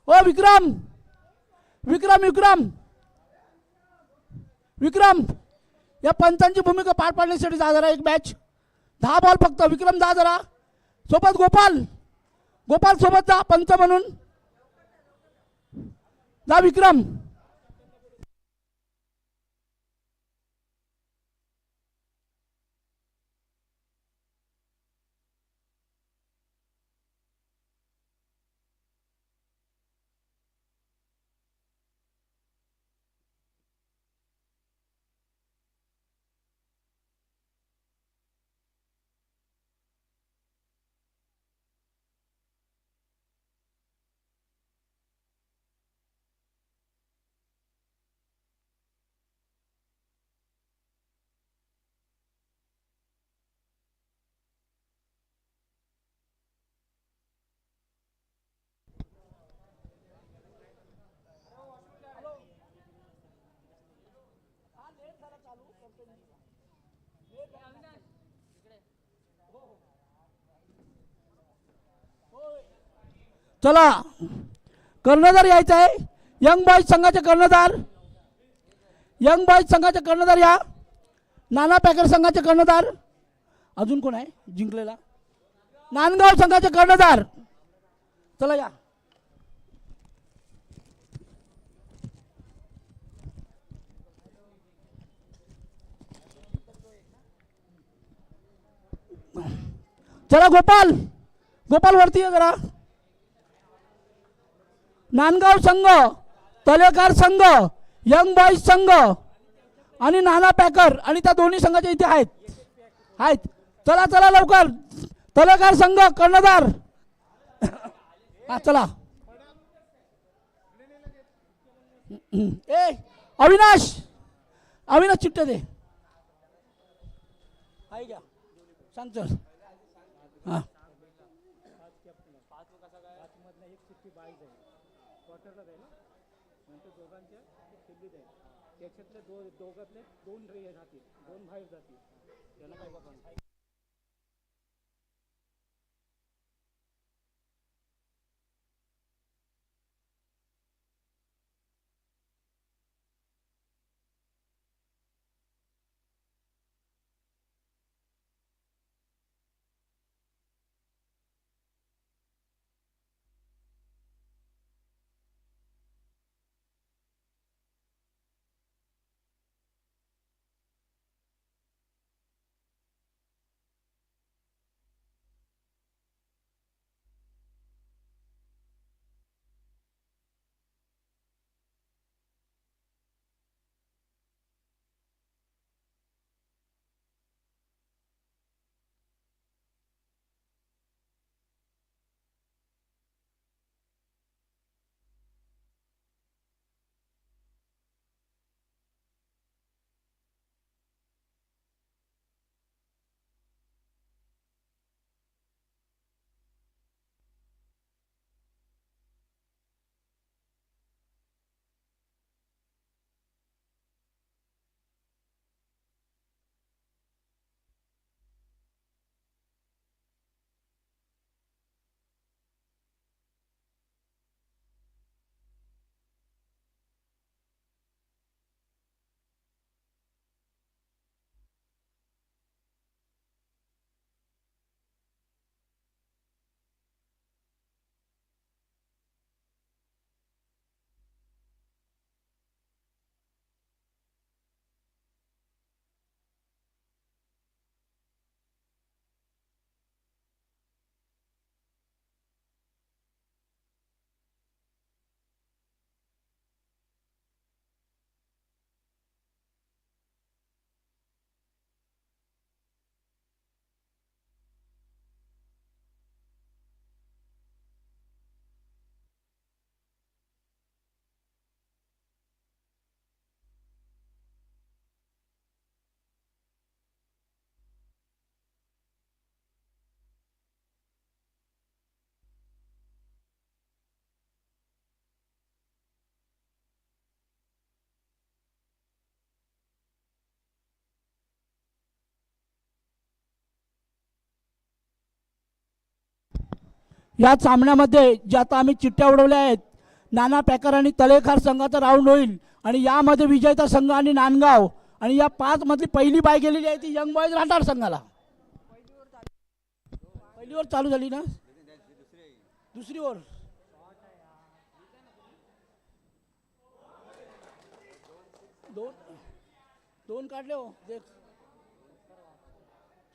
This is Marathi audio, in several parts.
ओ विक्रम विक्रम विक्रम विक्रम, या पंचांची भूमिका पार पाडण्यासाठी जा जरा. एक मॅच 10 बॉल फक्त. विक्रम जा जरा. सोबत गोपाल, गोपाल सोबत जा पंच म्हणून. जा विक्रम. चला कर्णधार यायचा आहे. यंग बॉयज संघाचे कर्णधार, यंग बॉयज संघाचे कर्णधार या. नाना पॅकर संघाचे कर्णधार. अजून कोण आहे जिंकलेला? नांदगाव संघाचे कर्णधार. चला या. चला गोपाल, गोपाल वरती आहे जरा. नांदगाव संघ, तलेकार संघ, यंग बॉयज संघ आणि नाना पॅकर आणि त्या दोन्ही संघाच्या इथे आहेत. चला चला लवकर. तलेकार संघ कर्णधार. हा चला. ए अविनाश, अविनाश चिठ्ठ्या दे. आहे का सांग चल. हा दोघातले 2 राहतील, 2 बाहेर जातील. त्याला काय बघा. या सामन्यामध्ये ज्या आता आम्ही चिठ्ठ्या उडवल्या आहेत नाना पॅकर आणि तळेखार संघाचा राऊंड होईल आणि यामध्ये विजेता संघ आणि नांदगाव आणि या 5 मधली पहिली बाय गेलेली आहे ती यंग बॉयज राठार संघाला. पहिली ओव्हर चालू झाली ना, दुसरी ओव्हर दोन दोन काढले हो. देख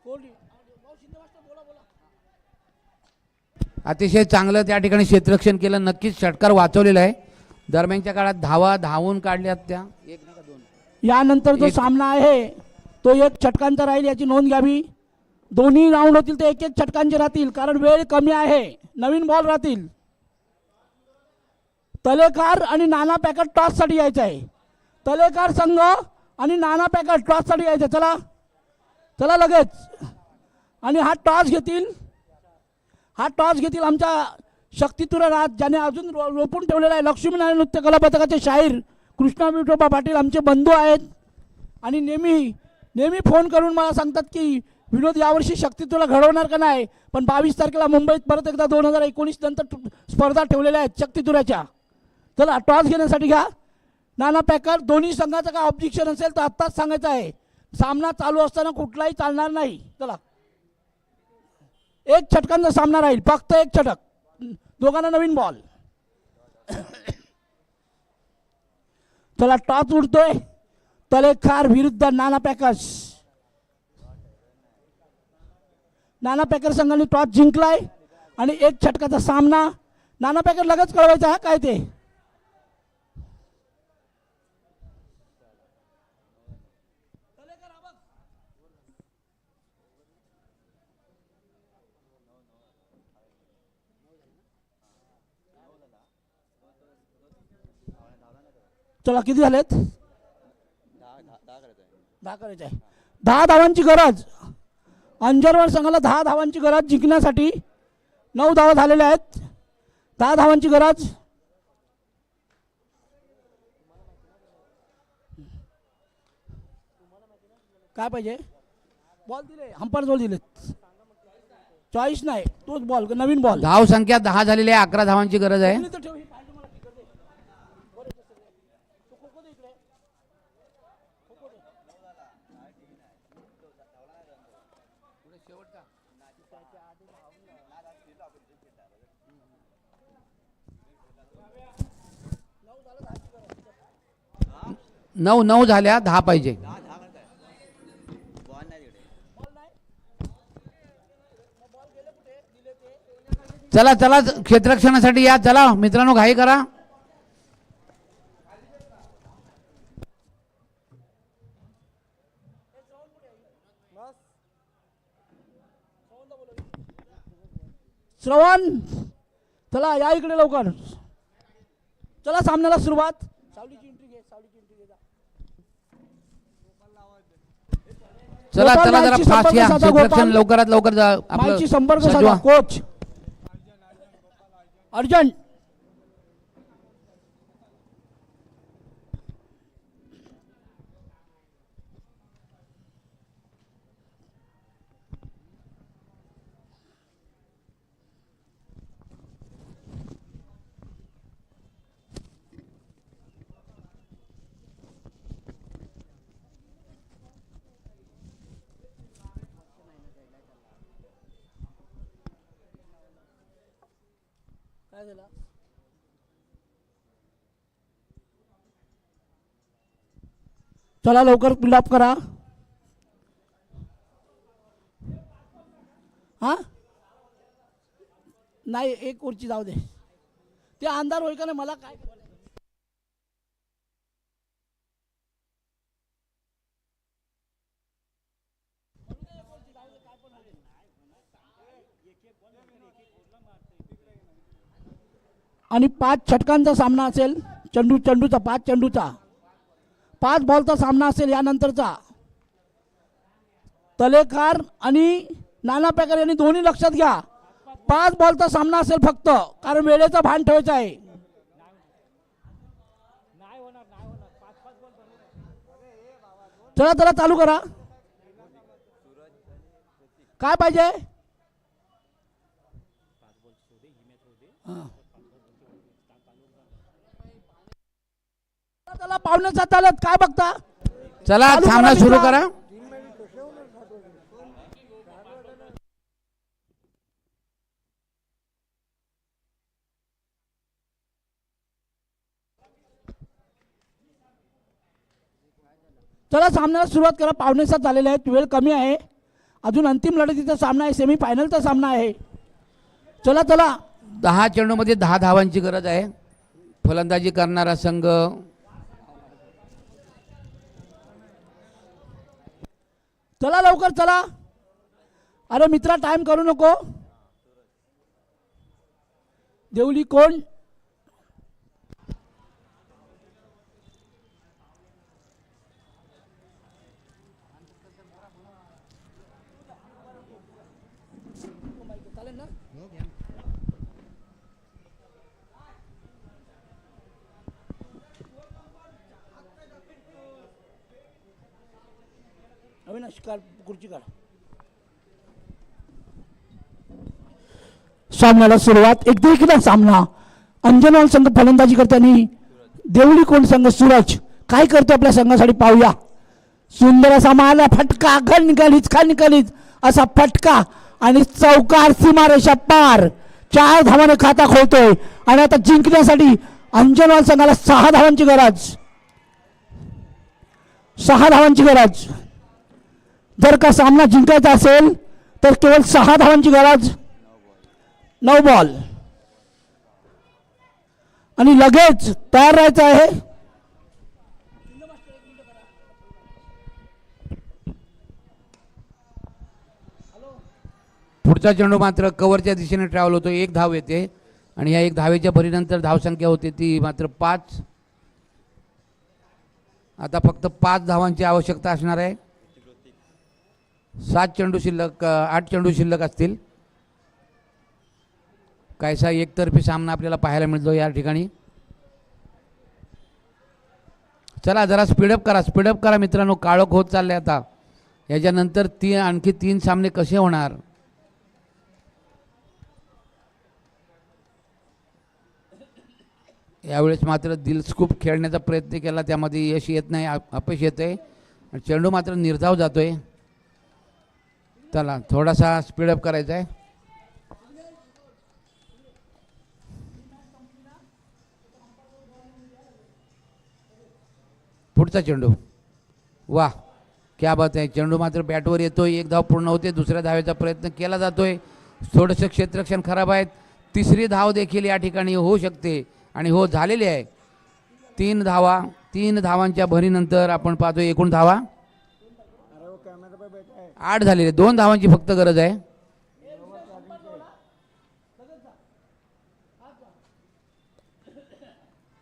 कोहली शिंदे मास्टर बोला बोला. अतिशय चांगलं त्या ठिकाणी क्षेत्ररक्षण केलं, नक्कीच षटकार वाचवलेला आहे. दरम्यानच्या काळात धावून काढल्यात त्या. एक नाही का दोन. यानंतर जो सामना आहे तो 1 षटकांचा राहील, याची नोंद घ्यावी. दोन्ही राऊंड होतील ते 1-1 षटकांचे राहतील कारण वेळ कमी आहे. नवीन बॉल राहतील. तलेकार आणि नाना पॅकर टॉससाठी यायचं आहे. तलेकार संघ आणि नाना पॅकर टॉससाठी यायचं. चला चला लगेच. आणि हा टॉस घेतील आमच्या शक्तितुरा राज, ज्याने अजून रोपून ठेवलेला आहे. लक्ष्मीनारायण नृत्य कला पथकाचे शाहीर कृष्णा विठोबा पाटील आमचे बंधू आहेत आणि नेहमी फोन करून मला सांगतात की विनोद यावर्षी शक्तितुला घडवणार का नाही. पण 22 तारखेला मुंबईत परत एकदा 2019 नंतर स्पर्धा ठेवलेल्या आहेत शक्तितुऱ्याच्या. चला टॉस घेण्यासाठी घ्या. नाना पॅकर दोन्ही संघाचं काय ऑब्जेक्शन असेल तर आत्ताच सांगायचं आहे. सामना चालू असताना कुठलाही चालणार नाही. चला 1 षटकांचा सामना राहील, फक्त 1 षटक. दोघांना नवीन बॉल. चला टॉस उडतोय. तलेखार विरुद्ध नाना पॅकर्स. नाना पॅकर संघाने टॉस जिंकलाय आणि 1 षटकाचा सामना. नाना पॅकर लगेच कळवायचा हा काय ते. चला किती झालेत? 10 करायचे आहे. 10 धावांची गरज. अंजरवाड संघाला 10 धावांची गरज जिंकण्यासाठी. 9 धावा झालेल्या आहेत. 10 धावांची गरज. काय पाहिजे? बॉल दिले, अंपायर जवळ दिलेत. चॉईस नाही, तोच बॉल, नवीन बॉल. धाव संख्या 10 झालेली आहे. 11 धावांची गरज आहे. नऊ झाल्या, 10 पाहिजे. चला चला क्षेत्ररक्षणासाठी या. चला मित्रांनो, घाई करा. श्रवण चला या इकडे लवकर. चला सामन्याला सुरुवात. चला चला जरा फास्ट घ्या. क्षेत्ररक्षण लवकरात लवकर जा. माईची संपर्क साधा कोच अर्जंट. काय झालं? चला लवकर बिल्डअप करा. हा नाही, 1 खुर्ची जाऊ दे. ते अंधार होईल का नाही मला काय. आणि 5 षटकांचा सामना असेल. चेंडूचा 5 चेंडूचा 5 बॉलचा सामना असेल. यानंतरचा तलेखार आणि नाना पॅकर यांनी दोन्ही लक्षात घ्या. 5 बॉलचा सामना असेल फक्त, कारण वेळेचा भान ठेवायचा आहे. चला चला चालू करा. काय पाहिजे? पावणे 7 आलेत, काय बघता? चला चालू करा सामना सुरू मित्रा. करा. चला सामन्याला सुरुवात करा. पावणे 7 झालेले आहेत, वेळ कमी आहे. अजून अंतिम लढतीचा सामना आहे, सेमीफायनलचा सामना आहे. चला चला 10 चेंडूमध्ये 10 धावांची गरज आहे. फलंदाजी करणारा संघ चला लवकर चला. अरे मित्रा टाइम करू नको. देवली कोण? अविनाश काढ, खुर्ची काढ. सामन्याला सुरुवात. एक देखील सामना. अंजनवाल संघ फलंदाजी करताना देवळी कोण संघ सूरज काय करतो आपल्या संघासाठी पाहूया. सुंदर असा मारला फटका, घन निकालीच असा फटका आणि चौकार, सीमारेषा पार. 4 धावाने खाता खोलतोय आणि आता जिंकण्यासाठी अंजनवाल संघाला 6 धावांची गरज. 6 धावांची गरज. जर का सामना जिंकायचा असेल तर केवळ 6 धावांची गरज. 9 बॉल आणि लगेच तयार राहायचं आहे. पुढचा चेंडू मात्र कव्हरच्या दिशेने ट्रॅव्हल होतो. 1 धाव येते आणि या 1 धावेच्या भरीनंतर धावसंख्या होते ती मात्र 5. आता फक्त 5 धावांची आवश्यकता असणार आहे. 7 चेंडू शिल्लक, 8 चेंडू शिल्लक असतील. कायसा एकतर्फी सामना आपल्याला पाहायला मिळतो या ठिकाणी. चला जरा स्पीडअप करा मित्रांनो. काळोख होत चालले आता. याच्यानंतर आणखी 3 सामने कसे होणार. यावेळेस मात्र दिलस्कूप खेळण्याचा प्रयत्न केला, त्यामध्ये यश येत नाही, अपयश येत आहे. चेंडू मात्र निर्धाव जातोय. चला थोडासा स्पीडअप करायचा आहे. पुढचा चेंडू. वा क्या बात आहे. चेंडू मात्र बॅटवर येतोय. 1 धाव पूर्ण होते. दुसऱ्या धावेचा प्रयत्न केला जातोय. थोडंसं क्षेत्ररक्षण खराब आहेत. 3री धाव देखील या ठिकाणी होऊ शकते आणि हो झालेली आहे. 3 धावा. 3 धावांच्या भरीनंतर आपण पाहतोय एकूण धावा 8 झालेले. 2 धावांची फक्त गरज आहे.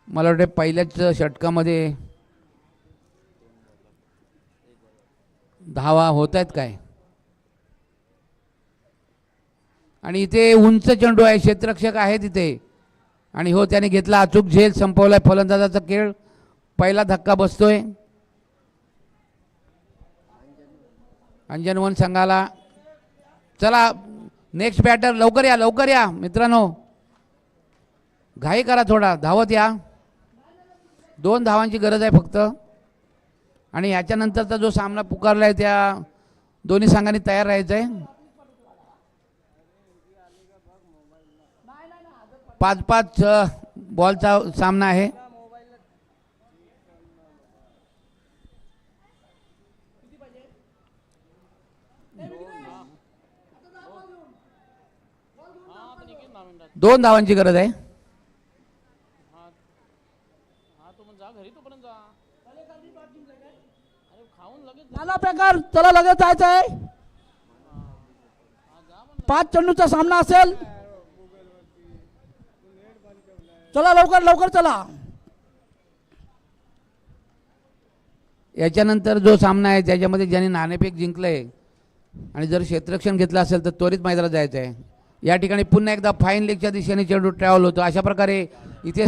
मला वाटतं पहिल्याच षटकामध्ये धावा होत आहेत काय. आणि इथे उंच चेंडू आहे, क्षेत्ररक्षक आहे तिथे आणि हो त्याने घेतला अचूक झेल. संपवलाय फलंदाजाचा खेळ. पहिला धक्का बसतोय अंजनवन संघाला. चला नेक्स्ट बॅटर लवकर या मित्रांनो. घाई करा थोडा, धावत या. 2 धावांची गरज आहे फक्त. आणि ह्याच्यानंतरचा जो सामना पुकारला आहे त्या दोन्ही संघांनी तयार राहायचं आहे. 5-5 बॉलचा सामना आहे. दोन धावांची गरज आहे. नाना प्रकार. चला लगेच जायचं आहे. 5 चेंडूचा सामना असेल. चला लवकर चला. याच्यानंतर जो सामना आहे त्याच्यामध्ये ज्यांनी नाणेफेक जिंकलंय आणि जर क्षेत्ररक्षण घेतलं असेल तर त्वरित मैदानात जायचं आहे. या ठिकाणी पुन्हा एकदा फाईन लेगच्या दिशेने चेंडू ट्रॅव्हल होतो. अशा प्रकारे इथे